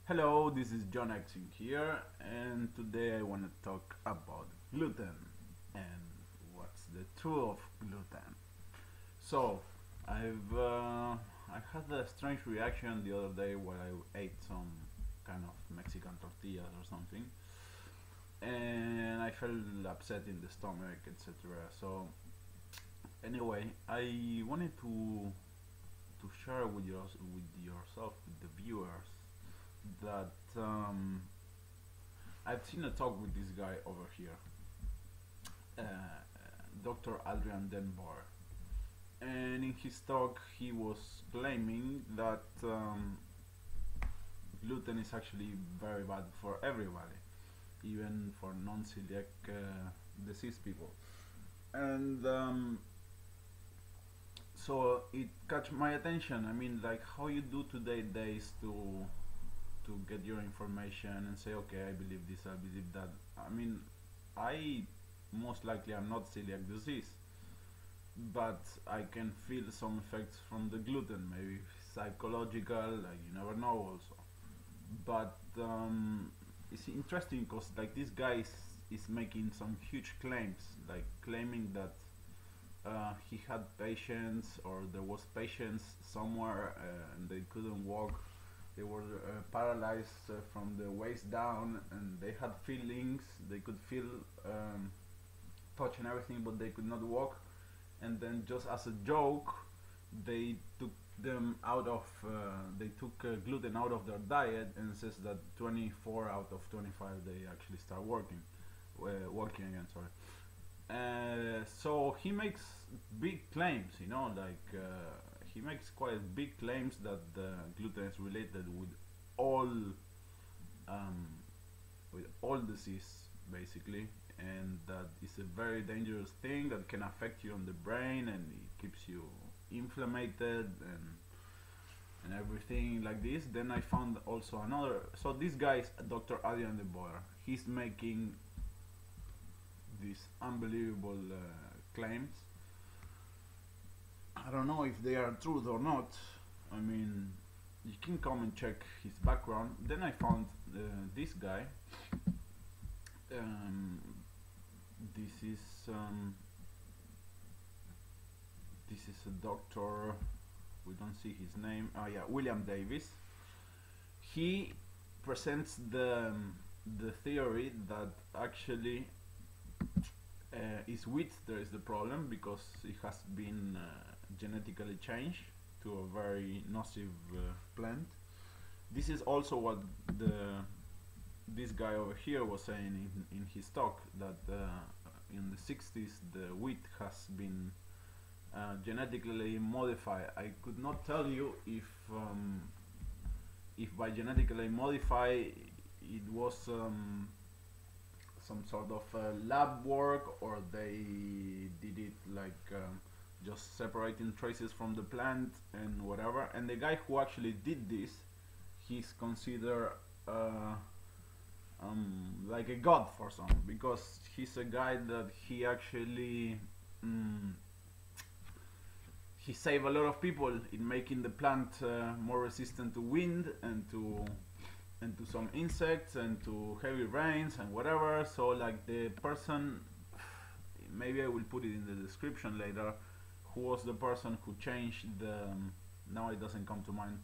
Hello, this is John Exing here, and today I want to talk about gluten and what's the truth of gluten. So, I had a strange reaction the other day while I ate some kind of Mexican tortillas or something, and I felt upset in the stomach, etc. So, anyway, I wanted to share with yourself, with the viewers, that I've seen a talk with this guy over here, uh, Dr. Adrian Denbar, and in his talk he was claiming that gluten is actually very bad for everybody, even for non-celiac disease people. And so it caught my attention. I mean, like how you do today days to get your information and say, okay, I believe this, I believe that. I mean, I most likely am not celiac disease, but I can feel some effects from the gluten, maybe psychological, like you never know also. But it's interesting because like this guy is making some huge claims, like claiming that he had patients or there was patients somewhere and they couldn't walk. They were paralyzed from the waist down, and they had feelings. They could feel touch and everything, but they could not walk. And then, just as a joke, they took them out of they took gluten out of their diet, and says that 24 out of 25 they actually start walking again. Sorry. So he makes big claims, like he makes quite big claims that gluten is related um, with all disease basically, and that it's a very dangerous thing that can affect you on the brain, and it keeps you inflamed and everything like this. Then I found also another. So this guy is Dr. Adrian de Boer. He's making these unbelievable claims. I don't know if they are truth or not. I mean, you can come and check his background. Then I found this guy. Um, this is um, this is a doctor. We don't see his name. Oh yeah, William Davis. He presents the theory that actually is wheat there is the problem, because it has been genetically changed to a very nocive plant. This is also what this guy over here was saying in his talk, that in the 60s the wheat has been genetically modified. I could not tell you if by genetically modify it was some sort of lab work, or they did it like just separating traces from the plant and whatever. And the guy who actually did this, he's considered like a god for some, because he's a guy that he actually he saved a lot of people in making the plant more resistant to wind and to some insects and to heavy rains and whatever. So like the person, maybe I will put it in the description later, who was the person who changed the now it doesn't come to mind,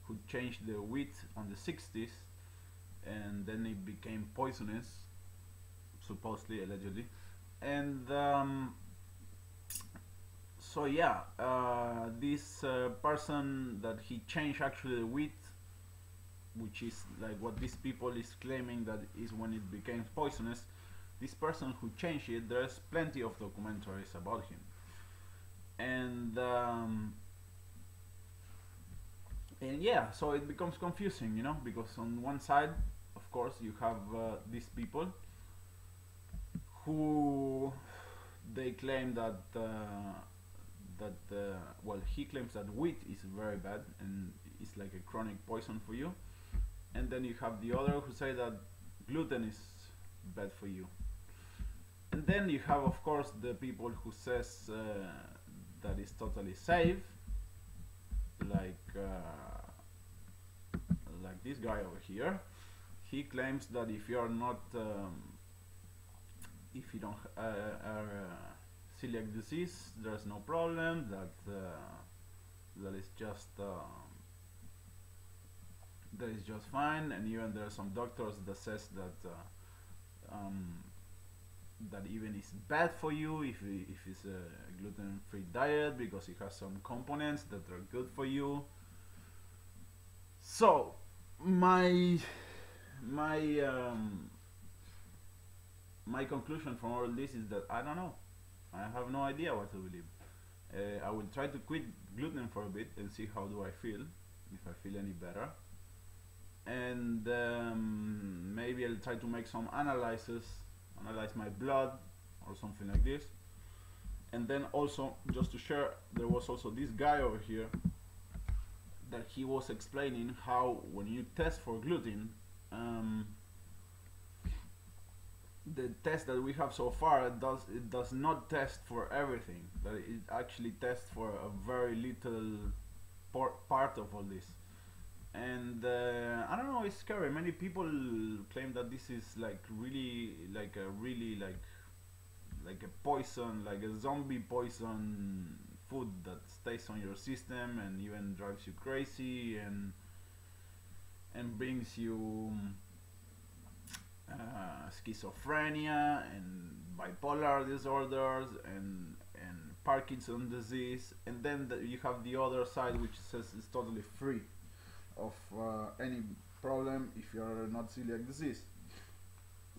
who changed the wheat on the 60s, and then it became poisonous, supposedly, allegedly. And so yeah, this person that he changed actually the wheat, which is like what these people is claiming that is when it became poisonous. This person who changed it, there's plenty of documentaries about him, and yeah, so it becomes confusing, because on one side, of course, you have these people who they claim that well, he claims that wheat is very bad and it's like a chronic poison for you, and then you have the other who say that gluten is bad for you. And then you have, of course, the people who says that is totally safe, like like this guy over here, he claims that if you're not if you don't are celiac disease, there's no problem, that is just that is just fine. And even there are some doctors that says that that even is bad for you if it's a gluten-free diet, because it has some components that are good for you. So my my um, my conclusion from all this is that I don't know. I have no idea what to believe. I will try to quit gluten for a bit and see how do I feel, if I feel any better. And maybe I'll try to make some analysis, analyze my blood or something like this. And then also, just to share, there was also this guy over here that he was explaining how when you test for gluten, the test that we have so far does not test for everything. That it actually tests for a very little part of all this. And I don't know, it's scary. Many people claim that this is like really like a poison, like a zombie poison food that stays on your system and even drives you crazy and brings you schizophrenia and bipolar disorders and Parkinson's disease. And then you have the other side, which says it's totally free of any problem if you're not celiac disease.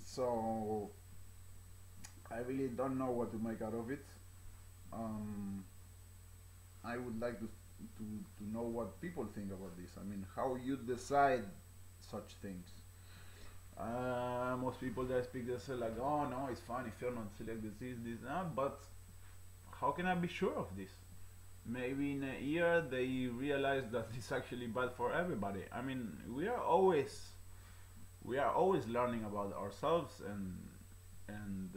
So I really don't know what to make out of it. I would like to know what people think about this. I mean, how you decide such things. Most people that speak, they say like, oh no, it's fine if you're not celiac disease, this, but how can I be sure of this? Maybe in a year they realize that it's actually bad for everybody. I mean, we are always learning about ourselves, and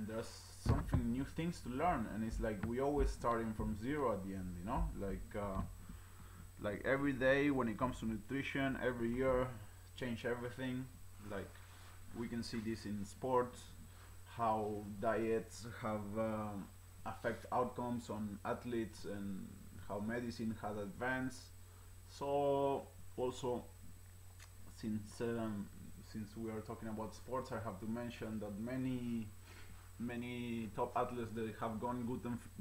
there's something new things to learn, and it's like we always starting from zero at the end, you know, like every day when it comes to nutrition, every year change everything. Like we can see this in sports, how diets have affect outcomes on athletes, and how medicine has advanced. So also, since we are talking about sports, I have to mention that many top athletes that have gone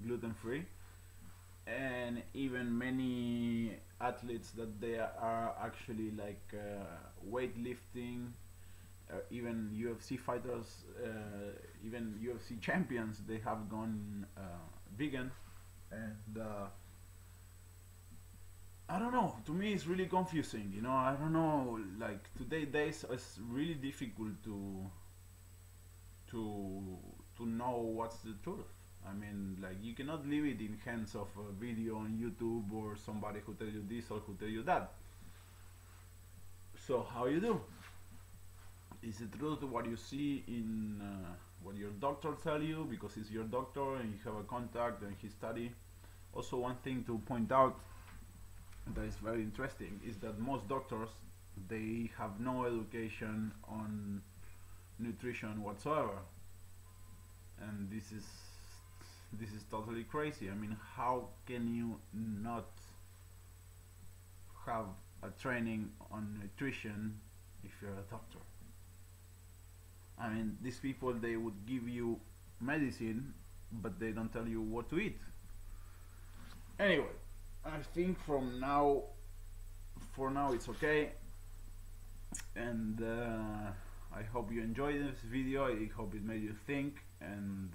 gluten free, and even many athletes that they are actually like weightlifting, even UFC fighters, even UFC champions, they have gone vegan. And I don't know, to me it's really confusing, you know. I don't know, like today days it's really difficult to know what's the truth. I mean, like you cannot leave it in hands of a video on YouTube or somebody who tell you this or who tell you that. So how you do? Is it true to what you see in what your doctor tell you because he's your doctor and you have a contact and he study? Also, one thing to point out that is very interesting is that most doctors, they have no education on nutrition whatsoever, and this is totally crazy. I mean, how can you not have a training on nutrition if you're a doctor? I mean, these people, they would give you medicine, but they don't tell you what to eat. Anyway, I think for now it's okay, and I hope you enjoyed this video. I hope it made you think, and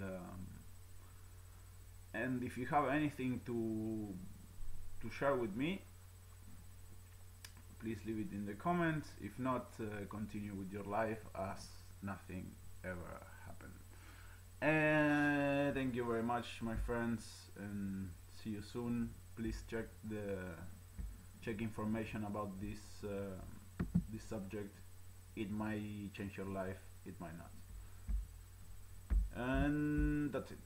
if you have anything to share with me, please leave it in the comments. If not, continue with your life as nothing ever happened. And thank you very much, my friends, and see you soon. Please check information about this this subject. It might change your life, it might not. And that's it.